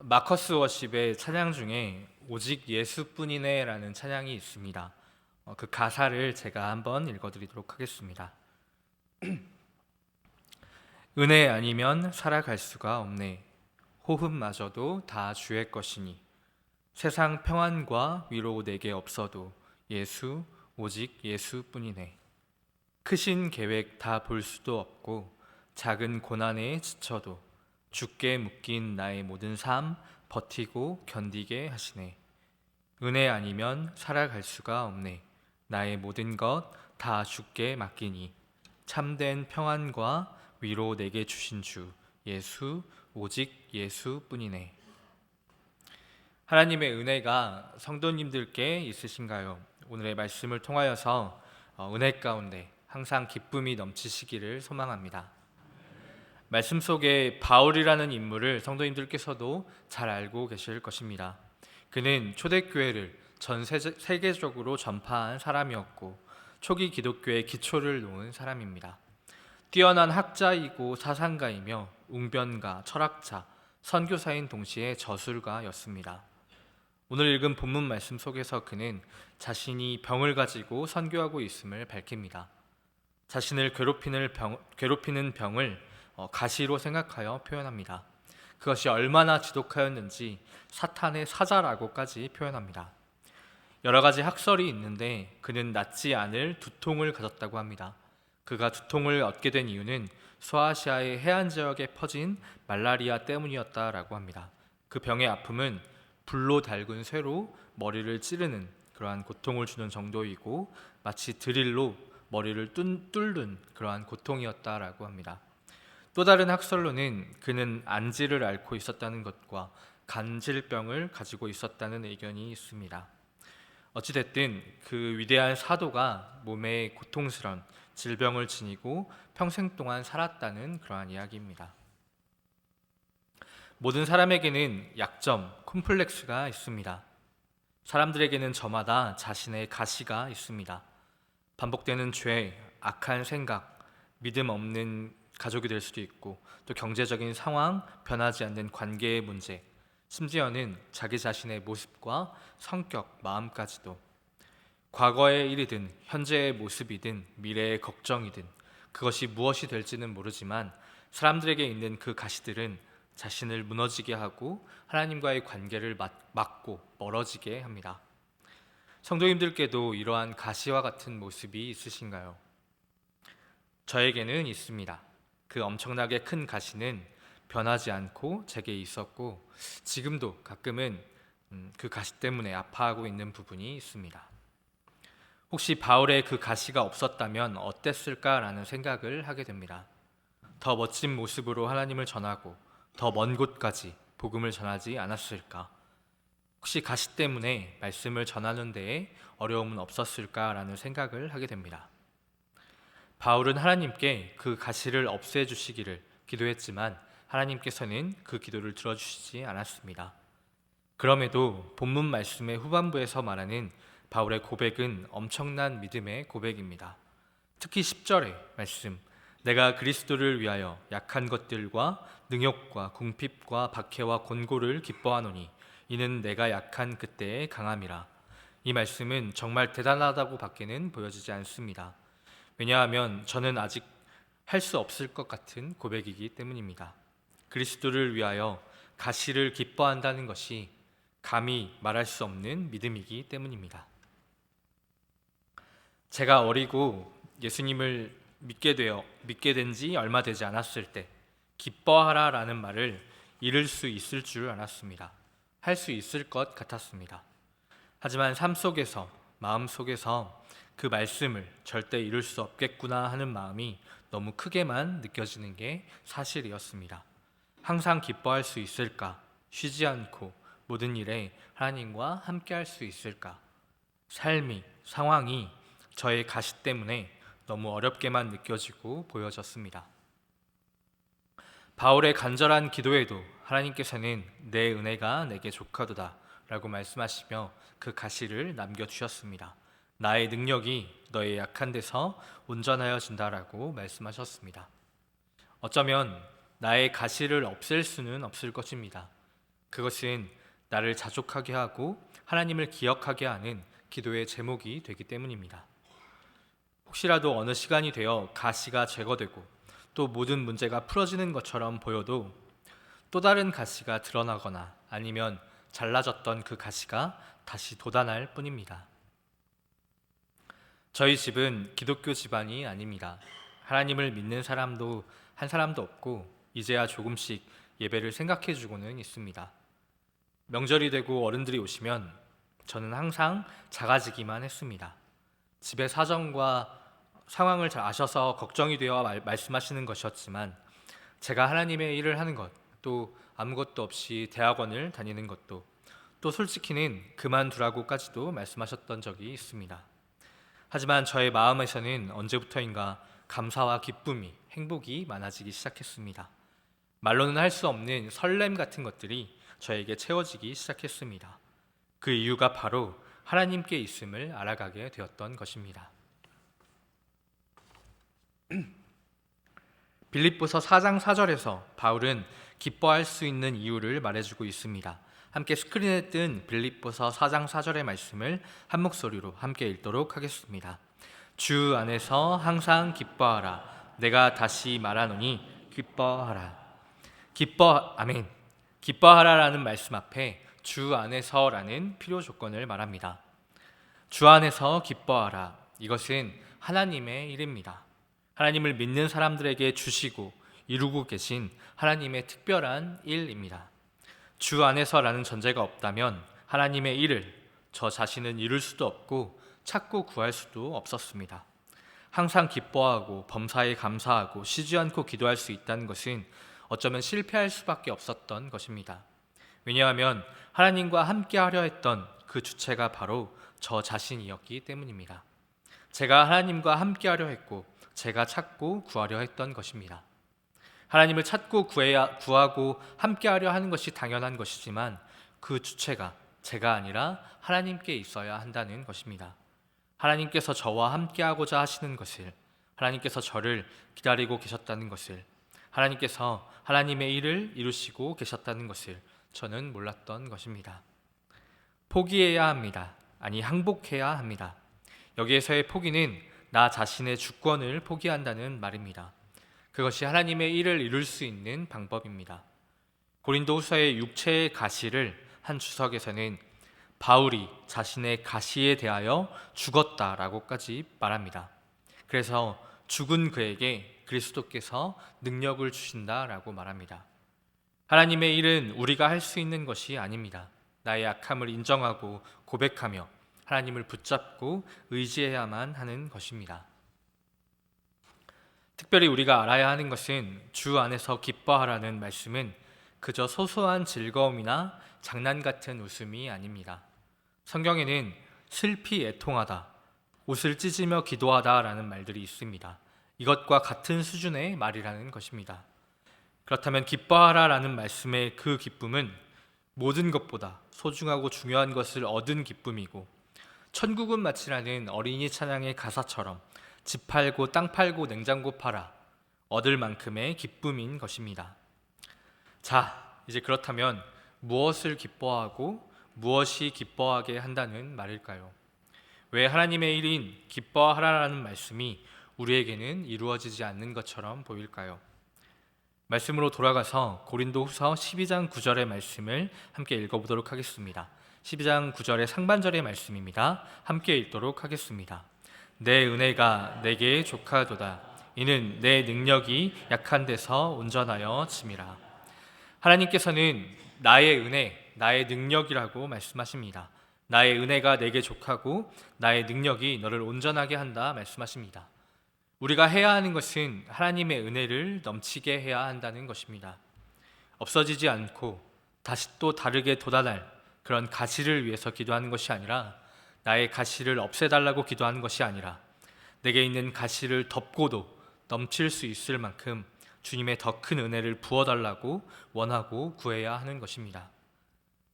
마커스 워십의 찬양 중에 오직 예수뿐이네 라는 찬양이 있습니다. 그 가사를 제가 한번 읽어드리도록 하겠습니다. 은혜 아니면 살아갈 수가 없네. 호흡마저도 다 주의 것이니 세상 평안과 위로 내게 없어도 예수 오직 예수뿐이네. 크신 계획 다 볼 수도 없고 작은 고난에 지쳐도 주께 묶인 나의 모든 삶 버티고 견디게 하시네. 은혜 아니면 살아갈 수가 없네. 나의 모든 것 다 주께 맡기니 참된 평안과 위로 내게 주신 주 예수 오직 예수뿐이네. 하나님의 은혜가 성도님들께 있으신가요? 오늘의 말씀을 통하여서 은혜 가운데 항상 기쁨이 넘치시기를 소망합니다. 말씀 속에 바울이라는 인물을 성도님들께서도 잘 알고 계실 것입니다. 그는 초대교회를 전 세계적으로 전파한 사람이었고 초기 기독교의 기초를 놓은 사람입니다. 뛰어난 학자이고 사상가이며 웅변가, 철학자, 선교사인 동시에 저술가였습니다. 오늘 읽은 본문 말씀 속에서 그는 자신이 병을 가지고 선교하고 있음을 밝힙니다. 자신을 괴롭히는 병을 가시로 생각하여 표현합니다. 그것이 얼마나 지독하였는지 사탄의 사자라고까지 표현합니다. 여러 가지 학설이 있는데 그는 낫지 않을 두통을 가졌다고 합니다. 그가 두통을 얻게 된 이유는 소아시아의 해안 지역에 퍼진 말라리아 때문이었다라고 합니다. 그 병의 아픔은 불로 달군 쇠로 머리를 찌르는 그러한 고통을 주는 정도이고 마치 드릴로 머리를 뚫는 그러한 고통이었다라고 합니다. 또 다른 학설로는 그는 안지를 앓고 있었다는 것과 간질병을 가지고 있었다는 의견이 있습니다. 어찌됐든 그 위대한 사도가 몸에 고통스런 질병을 지니고 평생 동안 살았다는 그러한 이야기입니다. 모든 사람에게는 약점, 콤플렉스가 있습니다. 사람들에게는 저마다 자신의 가시가 있습니다. 반복되는 죄, 악한 생각, 믿음 없는 가족이 될 수도 있고 또 경제적인 상황, 변하지 않는 관계의 문제, 심지어는 자기 자신의 모습과 성격, 마음까지도 과거의 일이든 현재의 모습이든 미래의 걱정이든 그것이 무엇이 될지는 모르지만 사람들에게 있는 그 가시들은 자신을 무너지게 하고 하나님과의 관계를 막고 멀어지게 합니다. 성도님들께도 이러한 가시와 같은 모습이 있으신가요? 저에게는 있습니다. 그 엄청나게 큰 가시는 변하지 않고 제게 있었고 지금도 가끔은 그 가시 때문에 아파하고 있는 부분이 있습니다. 혹시 바울의 그 가시가 없었다면 어땠을까라는 생각을 하게 됩니다. 더 멋진 모습으로 하나님을 전하고 더 먼 곳까지 복음을 전하지 않았을까? 혹시 가시 때문에 말씀을 전하는 데에 어려움은 없었을까라는 생각을 하게 됩니다. 바울은 하나님께 그 가시를 없애주시기를 기도했지만 하나님께서는 그 기도를 들어주시지 않았습니다. 그럼에도 본문 말씀의 후반부에서 말하는 바울의 고백은 엄청난 믿음의 고백입니다. 특히 10절의 말씀, 내가 그리스도를 위하여 약한 것들과 능욕과 궁핍과 박해와 곤고를 기뻐하노니 이는 내가 약한 그때의 강함이라. 이 말씀은 정말 대단하다고 밖에는 보여지지 않습니다. 왜냐하면 저는 아직 할 수 없을 것 같은 고백이기 때문입니다. 그리스도를 위하여 가시를 기뻐한다는 것이 감히 말할 수 없는 믿음이기 때문입니다. 제가 어리고 예수님을 믿게 된 지 얼마 되지 않았을 때 기뻐하라라는 말을 잃을 수 있을 줄 알았습니다. 할 수 있을 것 같았습니다. 하지만 삶 속에서, 마음 속에서 그 말씀을 절대 이룰 수 없겠구나 하는 마음이 너무 크게만 느껴지는 게 사실이었습니다. 항상 기뻐할 수 있을까? 쉬지 않고 모든 일에 하나님과 함께 할 수 있을까? 삶이, 상황이 저의 가시 때문에 너무 어렵게만 느껴지고 보여졌습니다. 바울의 간절한 기도에도 하나님께서는 내 은혜가 내게 족하도다 라고 말씀하시며 그 가시를 남겨주셨습니다. 나의 능력이 너의 약한 데서 온전하여진다라고 말씀하셨습니다. 어쩌면 나의 가시를 없앨 수는 없을 것입니다. 그것은 나를 자족하게 하고 하나님을 기억하게 하는 기도의 제목이 되기 때문입니다. 혹시라도 어느 시간이 되어 가시가 제거되고 또 모든 문제가 풀어지는 것처럼 보여도 또 다른 가시가 드러나거나 아니면 잘라졌던 그 가시가 다시 돋아날 뿐입니다. 저희 집은 기독교 집안이 아닙니다. 하나님을 믿는 사람도 한 사람도 없고 이제야 조금씩 예배를 생각해 주고는 있습니다. 명절이 되고 어른들이 오시면 저는 항상 작아지기만 했습니다. 집의 사정과 상황을 잘 아셔서 걱정이 되어 말씀하시는 것이었지만 제가 하나님의 일을 하는 것, 또 아무것도 없이 대학원을 다니는 것도, 또 솔직히는 그만두라고까지도 말씀하셨던 적이 있습니다. 하지만 저의 마음에서는 언제부터인가 감사와 기쁨이, 행복이 많아지기 시작했습니다. 말로는 할 수 없는 설렘 같은 것들이 저에게 채워지기 시작했습니다. 그 이유가 바로 하나님께 있음을 알아가게 되었던 것입니다. 빌립보서 4장 4절에서 바울은 기뻐할 수 있는 이유를 말해주고 있습니다. 함께 스크린에 뜬 빌립보서 4장 4절의 말씀을 한 목소리로 함께 읽도록 하겠습니다. 주 안에서 항상 기뻐하라. 내가 다시 말하노니 기뻐하라. 아멘. 기뻐하라라는 말씀 앞에 주 안에서라는 필요 조건을 말합니다. 주 안에서 기뻐하라. 이것은 하나님의 일입니다. 하나님을 믿는 사람들에게 주시고 이루고 계신 하나님의 특별한 일입니다. 주 안에서라는 전제가 없다면 하나님의 일을 저 자신은 이룰 수도 없고 찾고 구할 수도 없었습니다. 항상 기뻐하고 범사에 감사하고 쉬지 않고 기도할 수 있다는 것은 어쩌면 실패할 수밖에 없었던 것입니다. 왜냐하면 하나님과 함께 하려 했던 그 주체가 바로 저 자신이었기 때문입니다. 제가 하나님과 함께 하려 했고 제가 찾고 구하려 했던 것입니다. 하나님을 찾고 구하고 함께 하려 하는 것이 당연한 것이지만 그 주체가 제가 아니라 하나님께 있어야 한다는 것입니다. 하나님께서 저와 함께 하고자 하시는 것을, 하나님께서 저를 기다리고 계셨다는 것을, 하나님께서 하나님의 일을 이루시고 계셨다는 것을 저는 몰랐던 것입니다. 포기해야 합니다. 아니, 항복해야 합니다. 여기에서의 포기는 나 자신의 주권을 포기한다는 말입니다. 그것이 하나님의 일을 이룰 수 있는 방법입니다. 고린도후서의 육체의 가시를 한 주석에서는 바울이 자신의 가시에 대하여 죽었다라고까지 말합니다. 그래서 죽은 그에게 그리스도께서 능력을 주신다라고 말합니다. 하나님의 일은 우리가 할 수 있는 것이 아닙니다. 나의 약함을 인정하고 고백하며 하나님을 붙잡고 의지해야만 하는 것입니다. 특별히 우리가 알아야 하는 것은 주 안에서 기뻐하라는 말씀은 그저 소소한 즐거움이나 장난 같은 웃음이 아닙니다. 성경에는 슬피 애통하다, 옷을 찢으며 기도하다라는 말들이 있습니다. 이것과 같은 수준의 말이라는 것입니다. 그렇다면 기뻐하라라는 말씀의 그 기쁨은 모든 것보다 소중하고 중요한 것을 얻은 기쁨이고, 천국은 마치라는 어린이 찬양의 가사처럼 집 팔고 땅 팔고 냉장고 팔아 얻을 만큼의 기쁨인 것입니다. 자, 이제 그렇다면 무엇을 기뻐하고 무엇이 기뻐하게 한다는 말일까요? 왜 하나님의 일인 기뻐하라라는 말씀이 우리에게는 이루어지지 않는 것처럼 보일까요? 말씀으로 돌아가서 고린도후서 12장 9절의 말씀을 함께 읽어보도록 하겠습니다. 12장 9절의 상반절의 말씀입니다. 함께 읽도록 하겠습니다. 내 은혜가 내게 족하도다. 이는 내 능력이 약한 데서 온전하여 짐이라. 하나님께서는 나의 은혜, 나의 능력이라고 말씀하십니다. 나의 은혜가 내게 족하고 나의 능력이 너를 온전하게 한다 말씀하십니다. 우리가 해야 하는 것은 하나님의 은혜를 넘치게 해야 한다는 것입니다. 없어지지 않고 다시 또 다르게 돋아날 그런 가시를 위해서 기도하는 것이 아니라, 나의 가시를 없애달라고 기도하는 것이 아니라, 내게 있는 가시를 덮고도 넘칠 수 있을 만큼 주님의 더 큰 은혜를 부어달라고 원하고 구해야 하는 것입니다.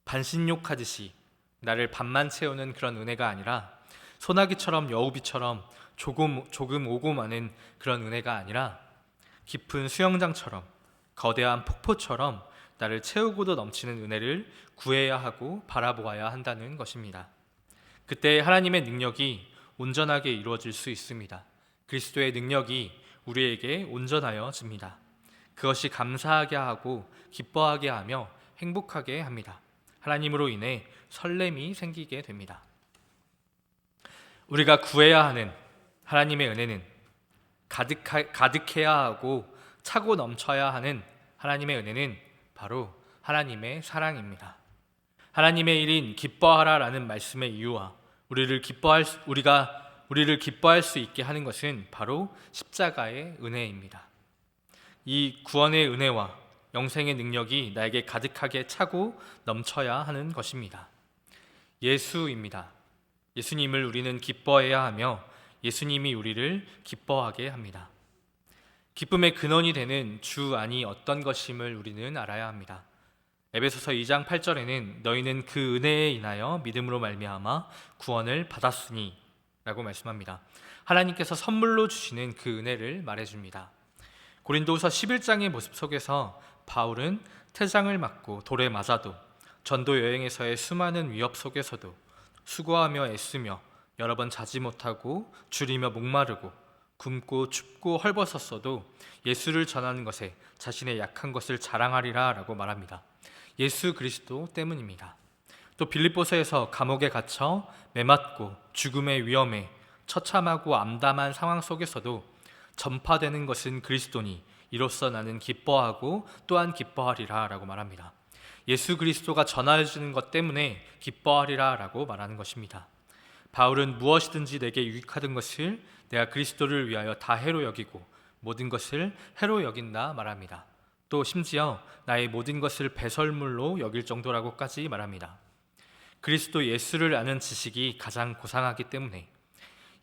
반신욕하듯이 나를 반만 채우는 그런 은혜가 아니라, 소나기처럼 여우비처럼 조금 오고 마는 그런 은혜가 아니라, 깊은 수영장처럼 거대한 폭포처럼 나를 채우고도 넘치는 은혜를 구해야 하고 바라보아야 한다는 것입니다. 그때 하나님의 능력이 온전하게 이루어질 수 있습니다. 그리스도의 능력이 우리에게 온전하여집니다. 그것이 감사하게 하고 기뻐하게 하며 행복하게 합니다. 하나님으로 인해 설렘이 생기게 됩니다. 우리가 구해야 하는 하나님의 은혜는 가득해야 하고 차고 넘쳐야 하는 하나님의 은혜는 바로 하나님의 사랑입니다. 하나님의 일인 기뻐하라라는 말씀의 이유와 우리를 기뻐할 수 있게 하는 것은 바로 십자가의 은혜입니다. 이 구원의 은혜와 영생의 능력이 나에게 가득하게 차고 넘쳐야 하는 것입니다. 예수입니다. 예수님을 우리는 기뻐해야 하며 예수님이 우리를 기뻐하게 합니다. 기쁨의 근원이 되는 주 안이 어떤 것임을 우리는 알아야 합니다. 에베소서 2장 8절에는 너희는 그 은혜에 인하여 믿음으로 말미암아 구원을 받았으니 라고 말씀합니다. 하나님께서 선물로 주시는 그 은혜를 말해줍니다. 고린도후서 11장의 모습 속에서 바울은 태장을 맞고 돌에 맞아도 전도 여행에서의 수많은 위협 속에서도 수고하며 애쓰며 여러 번 자지 못하고 줄이며 목마르고 굶고 춥고 헐벗었어도 예수를 전하는 것에 자신의 약한 것을 자랑하리라 라고 말합니다. 예수 그리스도 때문입니다. 또 빌립보서에서 감옥에 갇혀 매맞고 죽음의 위험에 처참하고 암담한 상황 속에서도 전파되는 것은 그리스도니 이로써 나는 기뻐하고 또한 기뻐하리라 라고 말합니다. 예수 그리스도가 전하여 주는 것 때문에 기뻐하리라 라고 말하는 것입니다. 바울은 무엇이든지 내게 유익하던 것을 내가 그리스도를 위하여 다 해로 여기고 모든 것을 해로 여긴다 말합니다. 또 심지어 나의 모든 것을 배설물로 여길 정도라고까지 말합니다. 그리스도 예수를 아는 지식이 가장 고상하기 때문에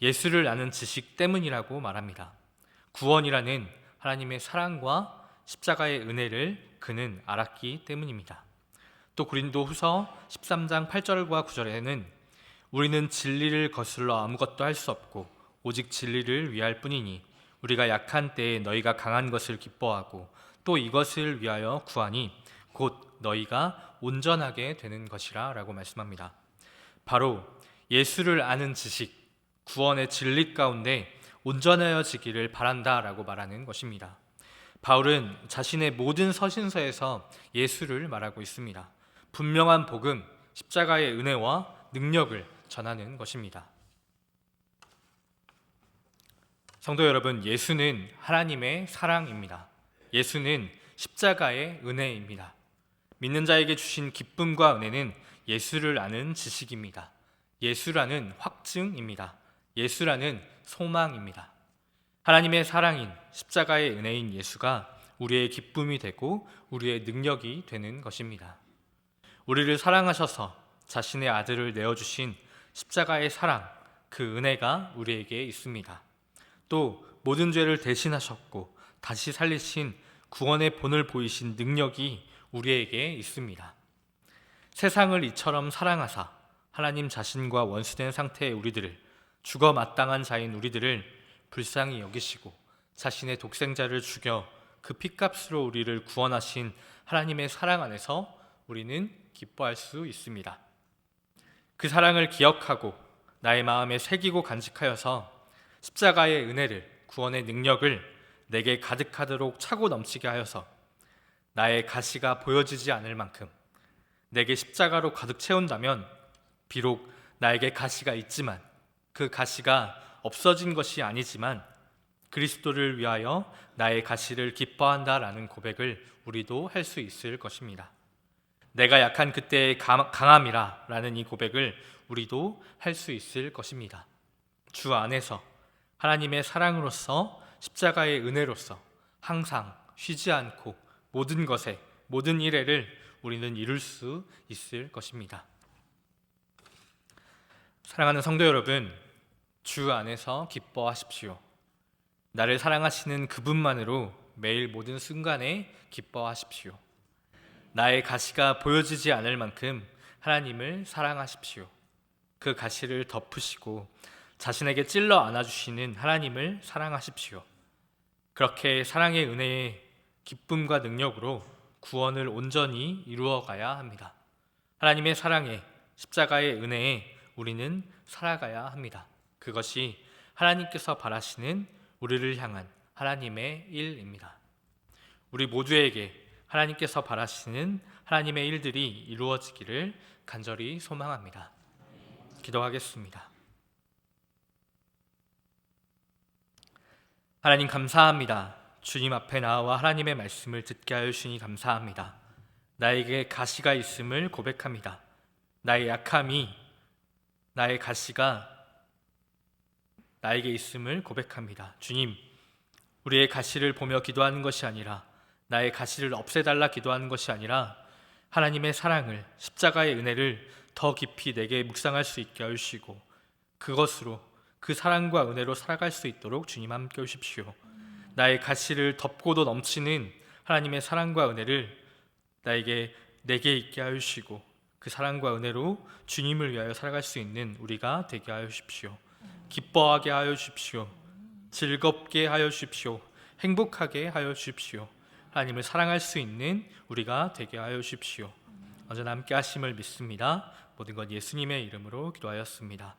예수를 아는 지식 때문이라고 말합니다. 구원이라는 하나님의 사랑과 십자가의 은혜를 그는 알았기 때문입니다. 또 고린도후서 13장 8절과 9절에는 우리는 진리를 거슬러 아무것도 할 수 없고 오직 진리를 위할 뿐이니 우리가 약한 때에 너희가 강한 것을 기뻐하고 또 이것을 위하여 구하니 곧 너희가 온전하게 되는 것이라 라고 말씀합니다. 바로 예수를 아는 지식, 구원의 진리 가운데 온전하여지기를 바란다 라고 말하는 것입니다. 바울은 자신의 모든 서신서에서 예수를 말하고 있습니다. 분명한 복음, 십자가의 은혜와 능력을 전하는 것입니다. 성도 여러분, 예수는 하나님의 사랑입니다. 예수는 십자가의 은혜입니다. 믿는 자에게 주신 기쁨과 은혜는 예수를 아는 지식입니다. 예수라는 확증입니다. 예수라는 소망입니다. 하나님의 사랑인 십자가의 은혜인 예수가 우리의 기쁨이 되고 우리의 능력이 되는 것입니다. 우리를 사랑하셔서 자신의 아들을 내어주신 십자가의 사랑, 그 은혜가 우리에게 있습니다. 또 모든 죄를 대신하셨고 다시 살리신 구원의 본을 보이신 능력이 우리에게 있습니다. 세상을 이처럼 사랑하사 하나님 자신과 원수된 상태의 우리들을, 죽어 마땅한 자인 우리들을 불쌍히 여기시고 자신의 독생자를 죽여 그 핏값으로 우리를 구원하신 하나님의 사랑 안에서 우리는 기뻐할 수 있습니다. 그 사랑을 기억하고 나의 마음에 새기고 간직하여서 십자가의 은혜를, 구원의 능력을 내게 가득하도록 차고 넘치게 하여서 나의 가시가 보여지지 않을 만큼 내게 십자가로 가득 채운다면 비록 나에게 가시가 있지만 그 가시가 없어진 것이 아니지만 그리스도를 위하여 나의 가시를 기뻐한다라는 고백을 우리도 할 수 있을 것입니다. 내가 약한 그때의 강함이라 라는 이 고백을 우리도 할 수 있을 것입니다. 주 안에서 하나님의 사랑으로서 십자가의 은혜로서 항상 쉬지 않고 모든 것에 모든 일에를 우리는 이룰 수 있을 것입니다. 사랑하는 성도 여러분, 주 안에서 기뻐하십시오. 나를 사랑하시는 그분만으로 매일 모든 순간에 기뻐하십시오. 나의 가시가 보여지지 않을 만큼 하나님을 사랑하십시오. 그 가시를 덮으시고 자신에게 찔러 안아주시는 하나님을 사랑하십시오. 그렇게 사랑의 은혜의 기쁨과 능력으로 구원을 온전히 이루어가야 합니다. 하나님의 사랑에, 십자가의 은혜에 우리는 살아가야 합니다. 그것이 하나님께서 바라시는 우리를 향한 하나님의 일입니다. 우리 모두에게 하나님께서 바라시는 하나님의 일들이 이루어지기를 간절히 소망합니다. 기도하겠습니다. 하나님 감사합니다. 주님 앞에 나와 하나님의 말씀을 듣게 하여 주시니 감사합니다. 나에게 가시가 있음을 고백합니다. 나의 약함이, 나의 가시가 나에게 있음을 고백합니다. 주님, 우리의 가시를 보며 기도하는 것이 아니라, 나의 가시를 없애달라 기도하는 것이 아니라, 하나님의 사랑을, 십자가의 은혜를 더 깊이 내게 묵상할 수 있게 하시고, 그것으로, 그 사랑과 은혜로 살아갈 수 있도록 주님 함께 하십시오. 나의 가시를 덮고도 넘치는 하나님의 사랑과 은혜를 내게 있게 하시고, 그 사랑과 은혜로 주님을 위하여 살아갈 수 있는 우리가 되게 하여 주십시오. 기뻐하게 하여 주십시오. 즐겁게 하여 주십시오. 행복하게 하여 주십시오. 하나님을 사랑할 수 있는 우리가 되게 하여 주십시오. 언제나 함께 하심을 믿습니다. 모든 것 예수님의 이름으로 기도하였습니다.